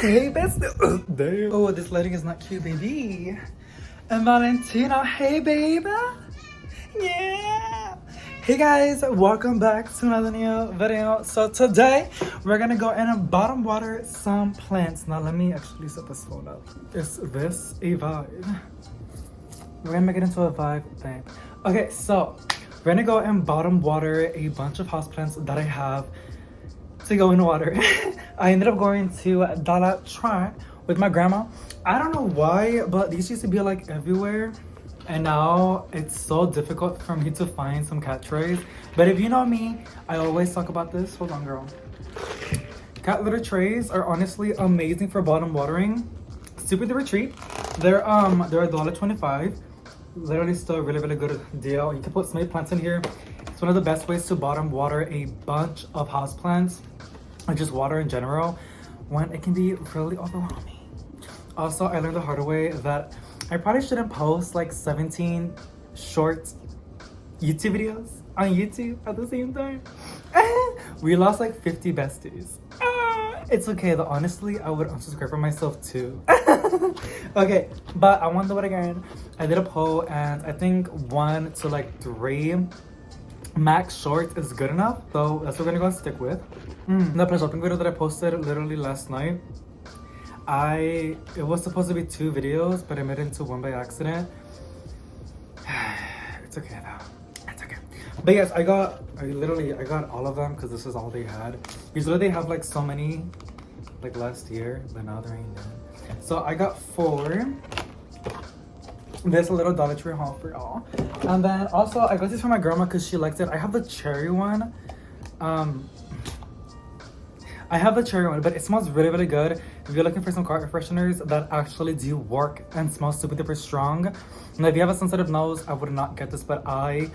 Hey, bestie. Damn. Oh, this lighting is not cute, baby. And Valentina, hey, baby. Yeah. Hey, guys. Welcome back to another new video. So today, we're going to go and bottom water some plants. Now, let me actually set this phone up. Is this a vibe? We're going to make it into a vibe thing. Okay, so we're going to go and bottom water a bunch of houseplants that I have to go in water. I ended up going to Dollar Tree with my grandma. I don't know why, but these used to be like everywhere. And now it's so difficult for me to find some cat trays. But if you know me, I always talk about this. Hold on, girl. Cat litter trays are honestly amazing for bottom watering. Super duper cheap. They're $1.25. Literally still a really good deal. You can put so many plants in here. It's one of the best ways to bottom water a bunch of houseplants and just water in general when it can be really overwhelming. Also, I learned the hard way that I probably shouldn't post like 17 short YouTube videos on YouTube at the same time. We lost like 50 besties. It's okay though, honestly, I would unsubscribe from myself too. Okay, but I want to do it again. I did a poll and I think 1 to like 3 max shorts is good enough, so that's what we're gonna go and stick with. The plant shopping video that I posted literally last night, it was supposed to be 2 videos, but I made it into 1 by accident. It's okay though, it's okay. But yes, I got all of them because this is all they had. Usually they have like so many like last year, but now there ain't none. So I got 4. This little Dollar Tree haul for y'all. And then also I got this for my grandma because she liked it. I have the cherry one. But it smells really good. If you're looking for some car fresheners that actually do work and smell super duper strong. And if you have a sensitive nose, I would not get this, but I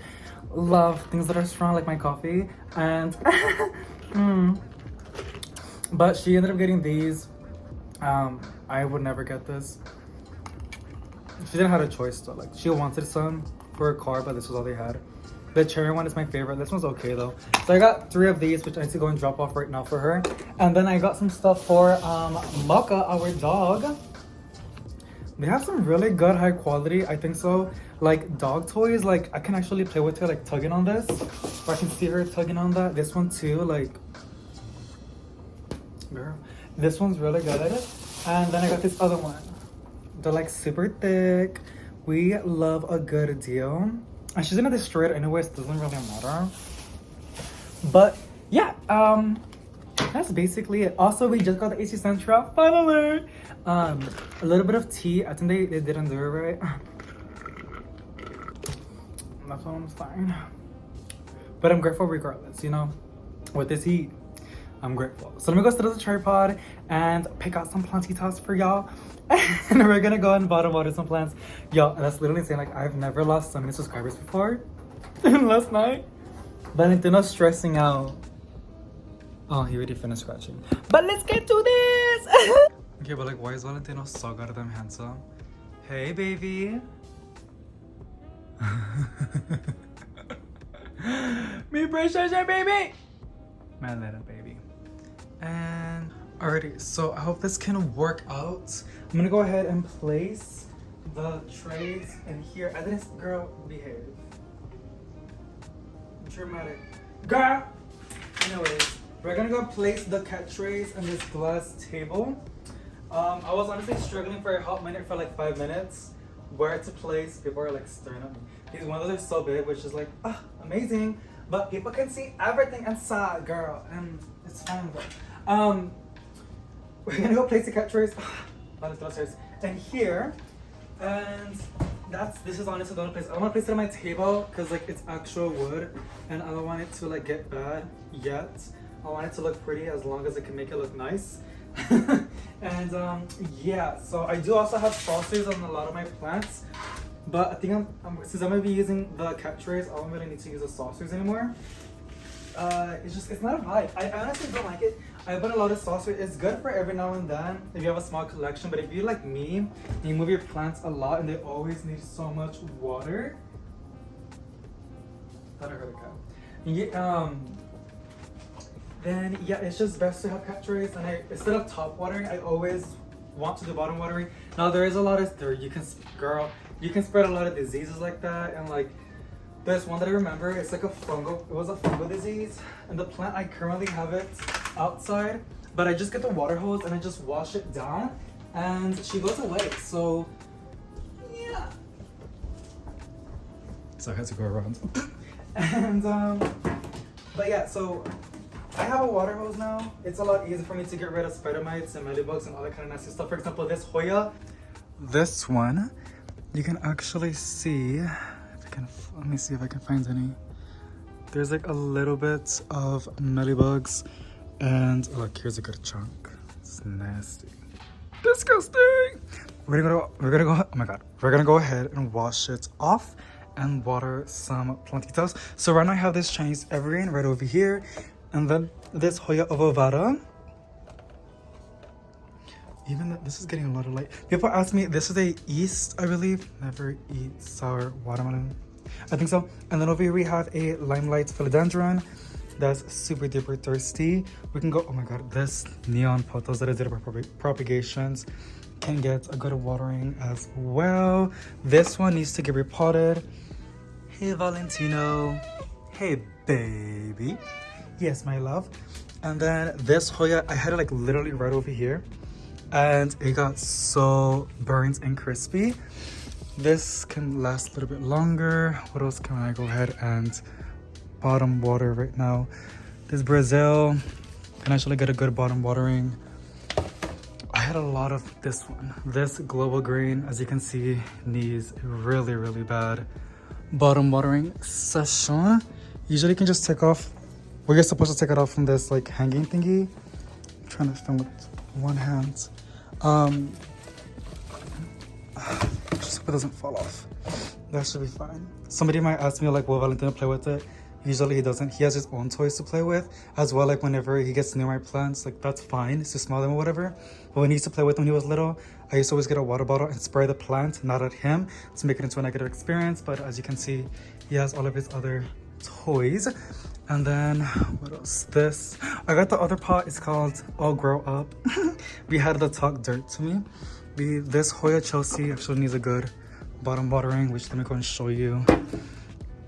love things that are strong like my coffee. And but she ended up getting these. I would never get this. She didn't have a choice though. Like she wanted some for her car, but this was all they had. The cherry one is my favorite. This one's okay though. So I got 3 of these, which I need to go and drop off right now for her. And then I got some stuff for Mocha, our dog. They have some really good high quality, I think so. Like dog toys, like I can actually play with her, like tugging on this. Or I can see her tugging on that. This one too, like, girl, this one's really good. And then I got this other one. They're like super thick. We love a good deal. And she's gonna destroy it anyways, it doesn't really matter. But yeah, that's basically it. Also, we just got the AC Central, finally. A little bit of tea. I think they didn't do it right. That one's fine. But I'm grateful regardless, you know? With this heat, I'm grateful. So let me go sit at the tripod and pick out some plantitas for y'all. And we're gonna go and bottom water some plants. Yo, that's literally insane. Like, I've never lost so many subscribers before. Last night. Valentino's stressing out. Oh, he already finished scratching. But let's get to this! Okay, but like, why is Valentino so goddamn handsome? Hey, baby. Me precious, baby! My little baby. And alrighty, so I hope this can work out. I'm gonna go ahead and place the trays in here. I didn't, girl, behave. Dramatic. Girl! Anyways, we're gonna go place the cat trays on this glass table. I was honestly struggling for a hot minute for like 5 minutes. Where to place, people are like staring at me. These windows are so big, which is like, amazing. But people can see everything inside, girl. And it's fine though. We're gonna go place the cat trays and here, and this is honestly the only place I want to place it on my table because like it's actual wood and I don't want it to like get bad yet. I want it to look pretty as long as it can make it look nice. And yeah, so I do also have saucers on a lot of my plants, but I think since I'm gonna be using the cat trays, I don't really need to use the saucers anymore. It's not a vibe. I honestly don't like it. I bought a lot of saucers. It's good for every now and then if you have a small collection, but if you like me and you move your plants a lot and they always need so much water, thought I heard a cow. then yeah, it's just best to have cat trays. And instead of top watering, I always want to do bottom watering. Now there is a lot of you can spread a lot of diseases like that. And like there's one that I remember, it's like it was a fungal disease, and the plant, I currently have it outside, but I just get the water hose and I just wash it down and she goes away. So yeah, so I had to go around. And but yeah, so I have a water hose now. It's a lot easier for me to get rid of spider mites and mealybugs and all that kind of nasty stuff. For example, this Hoya, this one, you can actually see, if I can, let me see if I can find any. There's like a little bit of mealybugs, and look, here's a good chunk. It's nasty, disgusting. We're gonna go. Oh my god, we're gonna go ahead and wash it off and water some plantitas. So right now I have this Chinese evergreen right over here, and then this Hoya ovovata. Even though this is getting a lot of light. People ask me, this is a East, I believe. Never eat sour watermelon. I think so. And then over here we have a limelight philodendron that's super duper thirsty. We can go, oh my god, this neon pothos that I did about propagations can get a good watering as well. This one needs to get repotted. Hey Valentino. Hey baby. Yes, my love. And then this Hoya, I had it like literally right over here, and it got so burnt and crispy. This can last a little bit longer. What else can I go ahead and bottom water right now? This Brazil can actually get a good bottom watering. I had a lot of this one. This global green, as you can see, needs really, really bad bottom watering session. Usually you can just take off, well, you're supposed to take it off from this like hanging thingy. I'm trying to film with one hand. Just hope it doesn't fall off. That should be fine. Somebody might ask me like, will Valentino play with it? Usually he doesn't. He has his own toys to play with as well. Like whenever he gets near my plants, like that's fine. It's to smell them or whatever. But when he used to play with them when he was little, I used to always get a water bottle and spray the plant, not at him, to make it into a negative experience. But as you can see, he has all of his other toys. And then what else? This, I got the other pot. It's called All Grow Up. We had the Talk Dirt to me. This Hoya Chelsea actually needs a good bottom watering, which let me go and show you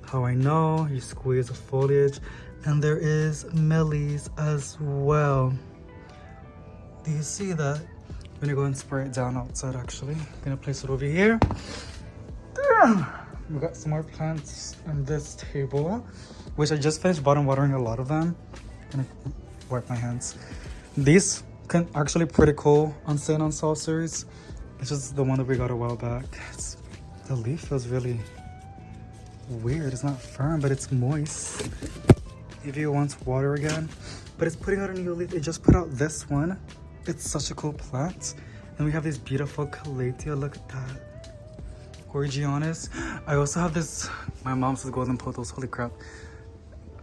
how I know. You squeeze the foliage, and there is mealies as well. Do you see that? I'm gonna go and spray it down outside actually. I'm gonna place it over here. Damn! We got some more plants on this table, which I just finished bottom watering a lot of them. I'm gonna wipe my hands. These can actually pretty cool on stand on saucers. It's just the one that we got a while back. The leaf feels really weird. It's not firm, but it's moist. If you want water again, but it's putting out a new leaf. It just put out this one. It's such a cool plant. And we have this beautiful calathea. Look at that. Gorgionis. I also have this, my mom says golden pothos. Holy crap.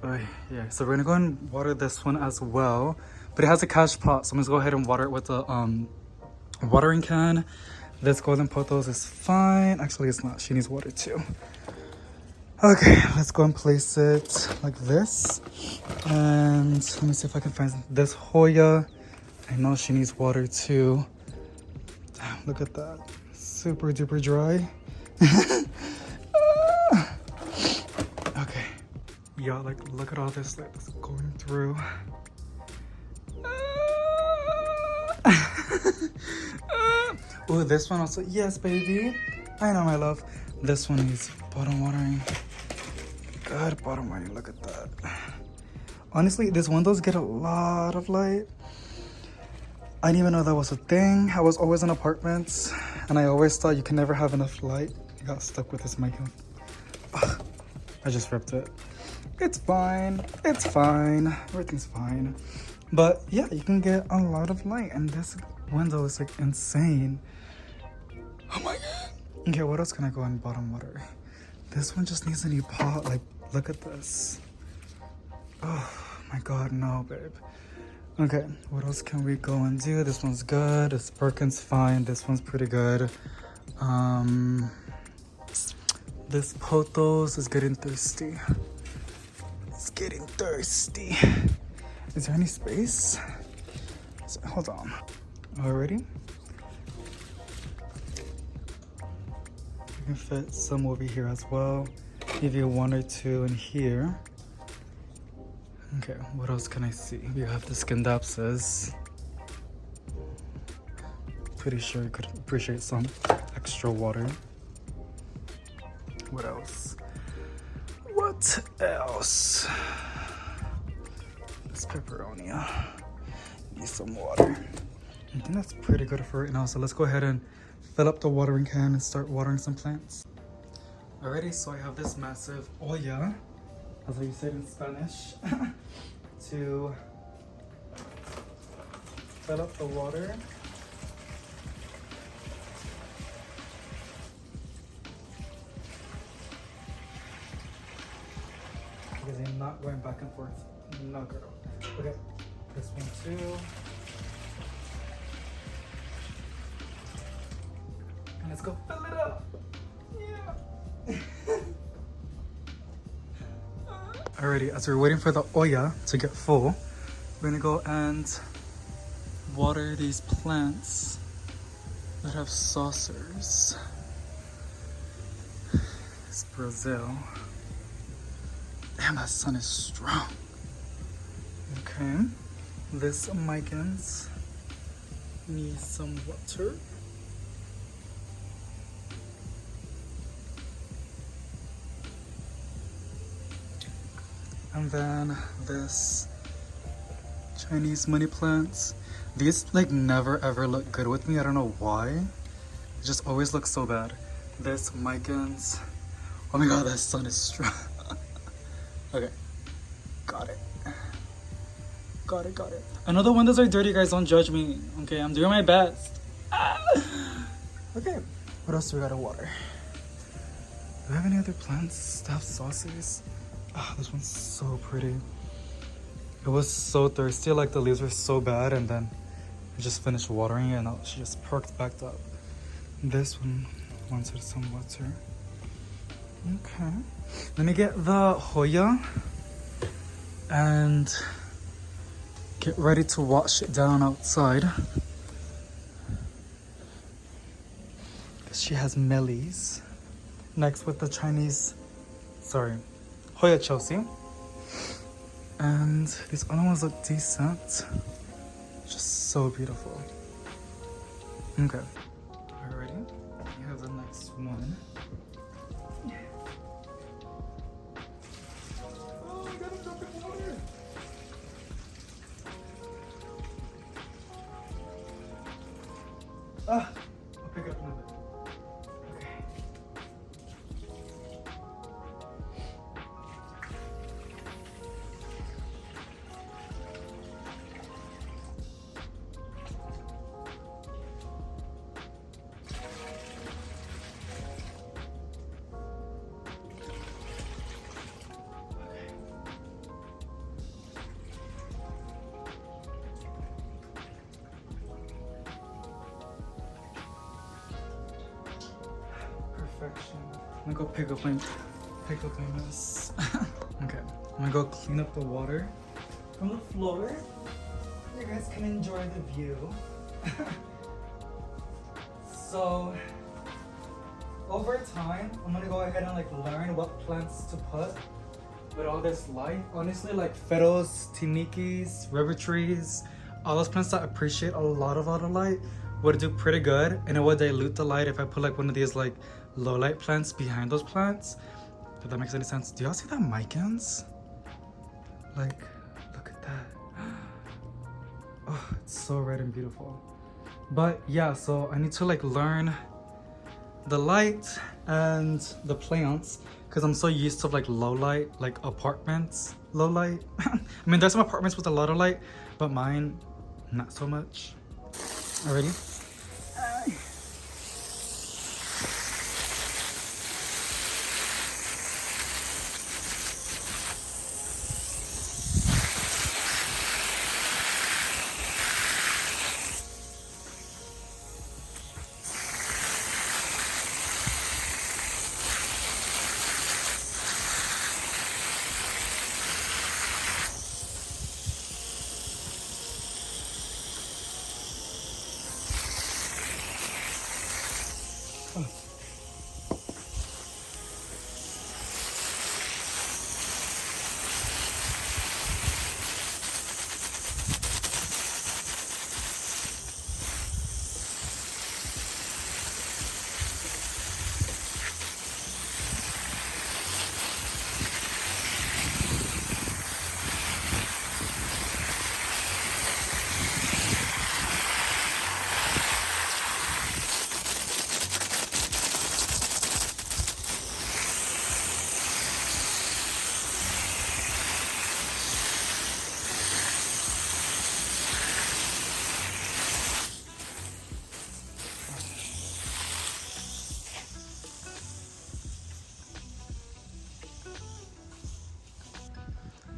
Yeah, so we're gonna go and water this one as well. But it has a cash pot, so I'm gonna go ahead and water it with a watering can. This golden pothos is fine. Actually, it's not. She needs water too. Okay, let's go and place it like this. And let me see if I can find this Hoya. I know she needs water too. Damn, look at that. Super duper dry. Okay. Yeah, like look at all this like that's going through. Oh, this one also. Yes, baby. I know, my love. This one needs bottom watering. Good bottom watering. Look at that. Honestly, these windows get a lot of light. I didn't even know that was a thing. I was always in apartments, and I always thought you can never have enough light. I got stuck with this mic. Ugh, I just ripped it. It's fine. It's fine. Everything's fine. But yeah, you can get a lot of light, and this window is like insane. Oh my god. Okay, what else can I go on bottom water? This one just needs a new pot. Like, look at this. Oh my god, no, babe. Okay, what else can we go and do? This one's good. This Birkin's fine. This one's pretty good. This pothos is getting thirsty. It's getting thirsty. Is there any space? Hold on. Already? You can fit some over here as well. Maybe one or two in here. Okay, what else can I see? We have the Scandapses. Pretty sure you could appreciate some extra water. What else? What else? This pepperonia. Need some water. I think that's pretty good for right now. So let's go ahead and fill up the watering can and start watering some plants. Alrighty, so I have this massive olla, as you said in Spanish, to fill up the water. Because I'm not going back and forth. No, girl. Okay, this one too. And let's go fill it up. Yeah. Alrighty, as we're waiting for the olla to get full, we're gonna go and water these plants that have saucers. It's Brazil. Damn, that sun is strong. Okay, this micans needs some water. And then this Chinese money plants. These like never ever look good with me. I don't know why. It just always looks so bad. This micans. Oh my god, that sun is strong. Okay, got it. Got it. I know the windows are dirty, guys. Don't judge me. Okay, I'm doing my best. Okay, what else do we gotta water? Do we have any other plants that have saucers? Ah, this one's so pretty. It was so thirsty, like the leaves were so bad, and then I just finished watering it and she just perked back up. This one wanted some water. Okay. Let me get the Hoya and get ready to wash it down outside. Because she has mellies. Next with the Chinese, Hoya Chelsea. And these other ones look decent. Just so beautiful. Okay. Alrighty. We have the next one. Oh, I got a drop in water. I'll pick up another. Perfection. I'm gonna go pick up my mess. Okay, I'm gonna go clean up the water from the floor. You guys can enjoy the view. So, over time, I'm gonna go ahead and like learn what plants to put with all this light. Honestly, like fiddles, tinikis, river trees, all those plants that appreciate a lot of light would do pretty good, and it would dilute the light if I put like one of these like low light plants behind those plants. If that makes any sense. Do y'all see that micans? Like, look at that. Oh, it's so red and beautiful. But yeah, so I need to like learn the light and the plants because I'm so used to like low light, like apartments, low light. I mean, there's some apartments with a lot of light, but mine, not so much. Already?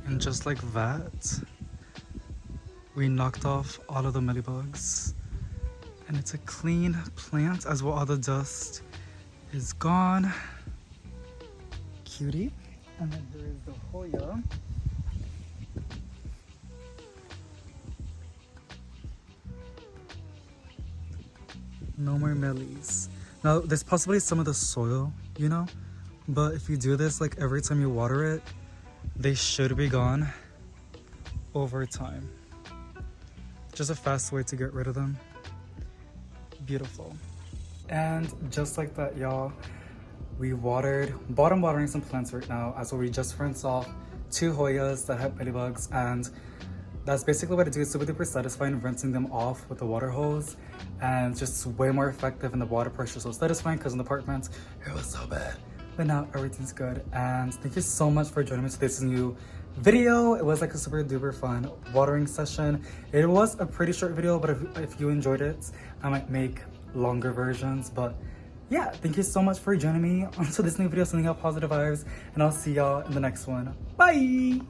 And just like that, we knocked off all of the mealybugs. And it's a clean plant as well. All the dust is gone. Cutie. And then here is the Hoya. No more mealies. Now, there's possibly some of the soil, you know? But if you do this, like every time you water it, they should be gone over time. Just a fast way to get rid of them. Beautiful. And just like that, y'all, we watered, bottom watering some plants right now, as well. We just rinsed off 2 Hoyas that have mealybugs, and that's basically what I do. It's super satisfying rinsing them off with the water hose, and just way more effective, and the water pressure so satisfying, because in the apartments it was so bad. But now everything's good. And thank you so much for joining me to this new video. It was like a super duper fun watering session. It was a pretty short video, but if you enjoyed it, I might make longer versions. But yeah, thank you so much for joining me onto this new video, sending out positive vibes, and I'll see y'all in the next one. Bye.